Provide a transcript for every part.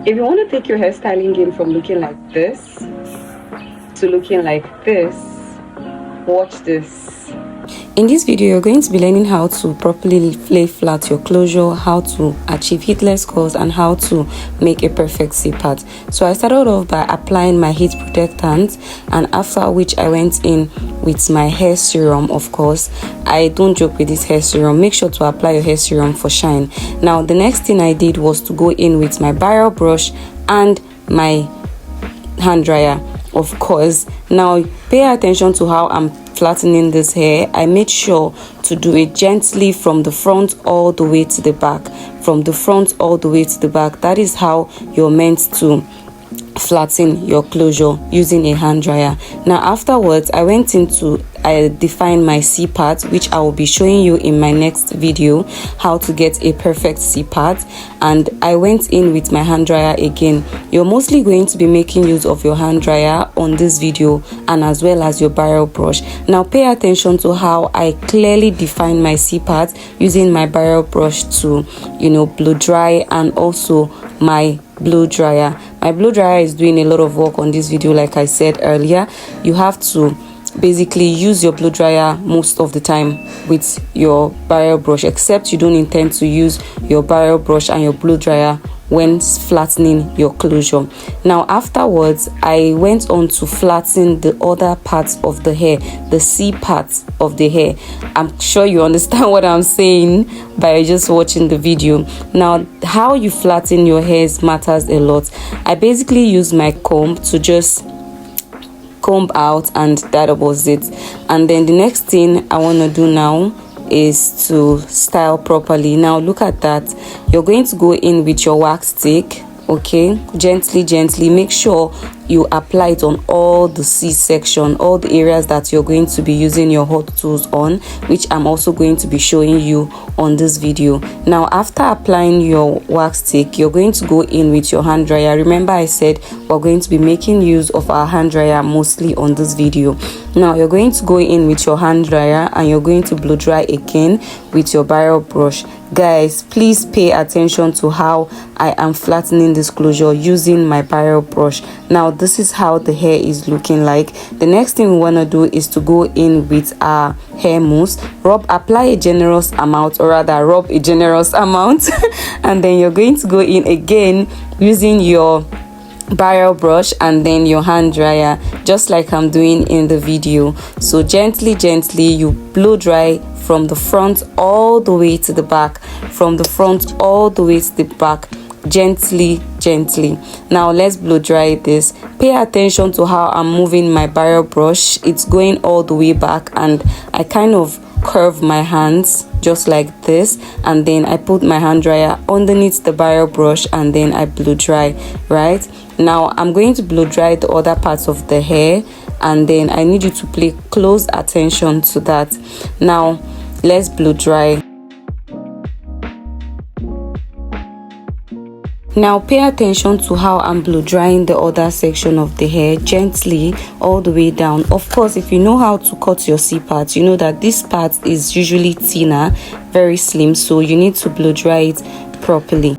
If you want to take your hairstyling game from looking like this to looking like this, watch this. In this video, you're going to be learning how to properly lay flat your closure, how to achieve heatless curls, and how to make a perfect C-part. So I started off by applying my heat protectant, and after which I went in with my hair serum. Of course, I don't joke with this hair serum. Make sure to apply your hair serum for shine. Now, the next thing I did was to go in with my barrel brush and my hand dryer, of course. Now, pay attention to how I'm flattening this hair. I made sure to do it gently from the front all the way to the back. From the front all the way to the back. That is how you're meant to flatten your closure using a hand dryer. Now afterwards, I went into defined my C part, which I will be showing you in my next video, how to get a perfect C part. And I went in with my hand dryer again. You're mostly going to be making use of your hand dryer on this video, and as well as your barrel brush. Now pay attention to how I clearly define my C part using my barrel brush to blow dry, and also my blow dryer. My blow dryer is doing a lot of work on this video. Like I said earlier, you have to basically use your blow dryer most of the time with your barrel brush, except you don't intend to use your barrel brush and your blow dryer when flattening your closure. Now afterwards, I went on to flatten the other parts of the hair, the C parts of the hair. I'm sure you understand what I'm saying by just watching the video. Now, how you flatten your hairs matters a lot. I basically use my comb to just comb out, and that was it. And then the next thing I want to do now is to style properly. Now look at that. You're going to go in with your wax stick, okay, gently. Make sure you apply it on all the C section, all the areas that you're going to be using your hot tools on, which I'm also going to be showing you on this video. Now after applying your wax stick, you're going to go in with your hand dryer. Remember, I said we're going to be making use of our hand dryer mostly on this video. Now you're going to go in with your hand dryer, and you're going to blow dry again with your barrel brush. Guys, please pay attention to how I am flattening this closure using my barrel brush. Now this is how the hair is looking like. The next thing we want to do is to go in with our hair mousse. Apply a generous amount, or rather rub a generous amount and then you're going to go in again using your barrel brush and then your hand dryer, just like I'm doing in the video. So gently you blow dry from the front all the way to the back, from the front all the way to the back, gently. Now let's blow dry this. Pay attention to how I'm moving my barrel brush. It's going all the way back, and I kind of curve my hands just like this, and then I put my hand dryer underneath the barrel brush, and then I blow dry. Right now I'm going to blow dry the other parts of the hair, and then I need you to pay close attention to that. Now let's blow dry. Now pay attention to how I'm blow drying the other section of the hair, gently all the way down. Of course, if you know how to cut your C part, you know that this part is usually thinner, very slim, so you need to blow dry it properly.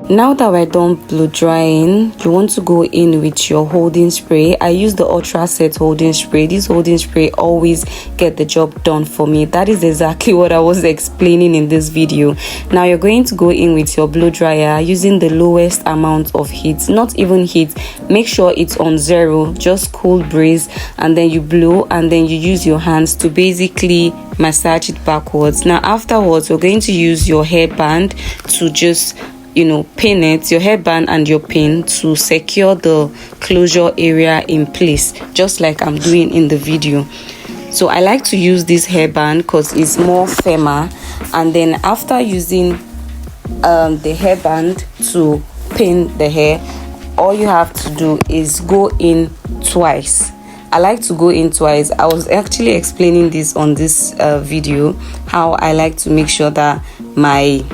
Now that we're done blow drying, you want to go in with your holding spray. I use the Ultra Set holding spray. This holding spray always get the job done for me. That is exactly what I was explaining in this video. Now you're going to go in with your blow dryer using the lowest amount of heat, not even heat. Make sure it's on 0, just cool breeze, and then you blow, and then you use your hands to basically massage it backwards. Now afterwards, we're going to use your hairband to just pin it, your hairband and your pin, to secure the closure area in place, just like I'm doing in the video. So I like to use this hairband because it's more firmer. And then after using the hairband to pin the hair, all you have to do is go in twice. I like to go in twice. I was actually explaining this on this video, how I like to make sure that my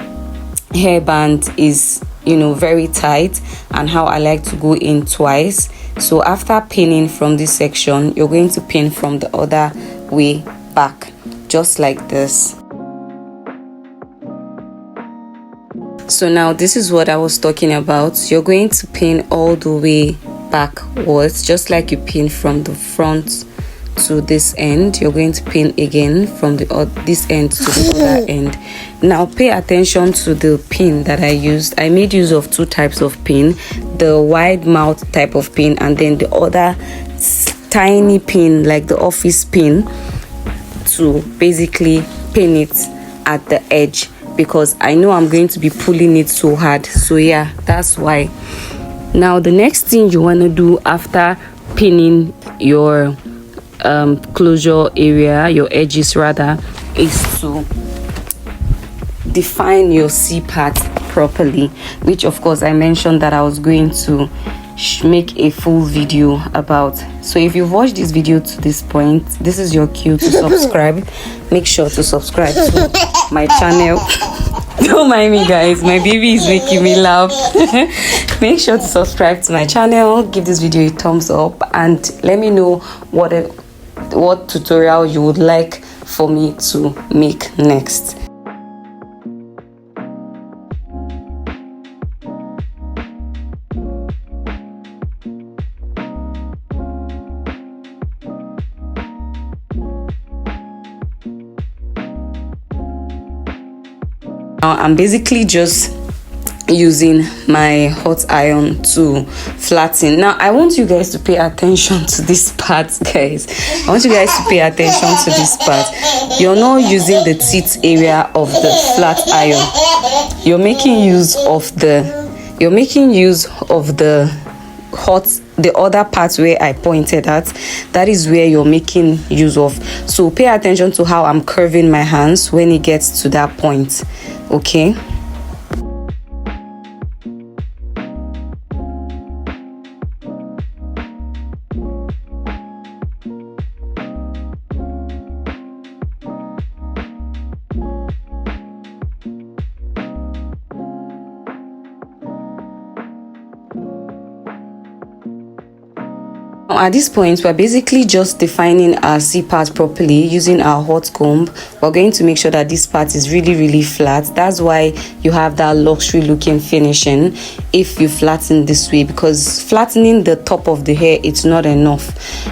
hairband is very tight, and how I like to go in twice. So after pinning from this section, you're going to pin from the other way back, just like this. So now this is what I was talking about. You're going to pin all the way backwards, just like you pin from the front to this end. You're going to pin again from this end to the other end. Now pay attention to the pin that I used. I made use of two types of pin, the wide mouth type of pin and then the other tiny pin like the office pin, to basically pin it at the edge, because I know I'm going to be pulling it so hard. So yeah, that's why. Now the next thing you want to do after pinning your closure area, your edges rather, is to define your C part properly, which of course I mentioned that I was going to make a full video about. So if you've watched this video to this point, this is your cue to subscribe. Make sure to subscribe to my channel. Don't mind me guys, my baby is making me laugh. Make sure to subscribe to my channel, give this video a thumbs up, and let me know what tutorial you would like for me to make next. Now I'm basically just using my hot iron to flatten. Now I want you guys to pay attention to this part, guys. I want you guys to pay attention to this part. You're not using the teeth area of the flat iron. You're making use of the the other part where I pointed at. That is where you're making use of. So pay attention to how I'm curving my hands when it gets to that point. Okay. At this point, we're basically just defining our C part properly using our hot comb. We're going to make sure that this part is really flat. That's why you have that luxury looking finishing if you flatten this way, because flattening the top of the hair, it's not enough.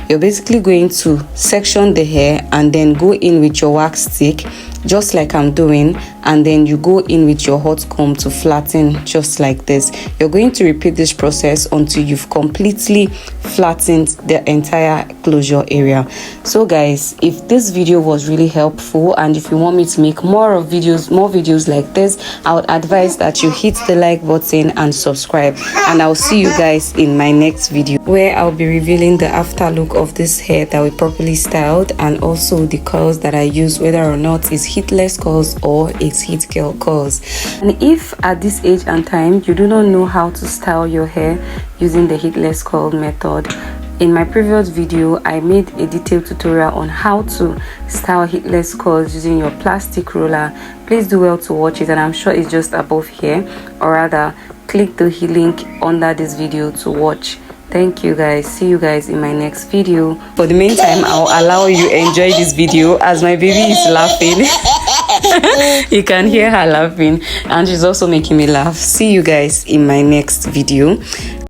You're basically going to section the hair and then go in with your wax stick, just like I'm doing, and then you go in with your hot comb to flatten just like this. You're going to repeat this process until you've completely flattened the entire closure area. So guys, if this video was really helpful and if you want me to make more videos like this, I would advise that you hit the like button and subscribe, and I'll see you guys in my next video where I'll be revealing the after look of this hair that we properly styled, and also the curls that I use, whether or not it's heatless curls or it's heat curl curls. And if at this age and time you do not know how to style your hair using the heatless curl method, in my previous video I made a detailed tutorial on how to style heatless curls using your plastic roller. Please do well to watch it, and I'm sure it's just above here, or rather click the link under this video to watch. Thank you guys. See you guys in my next video. For the meantime, I'll allow you enjoy this video as my baby is laughing. You can hear her laughing, and she's also making me laugh. See you guys in my next video.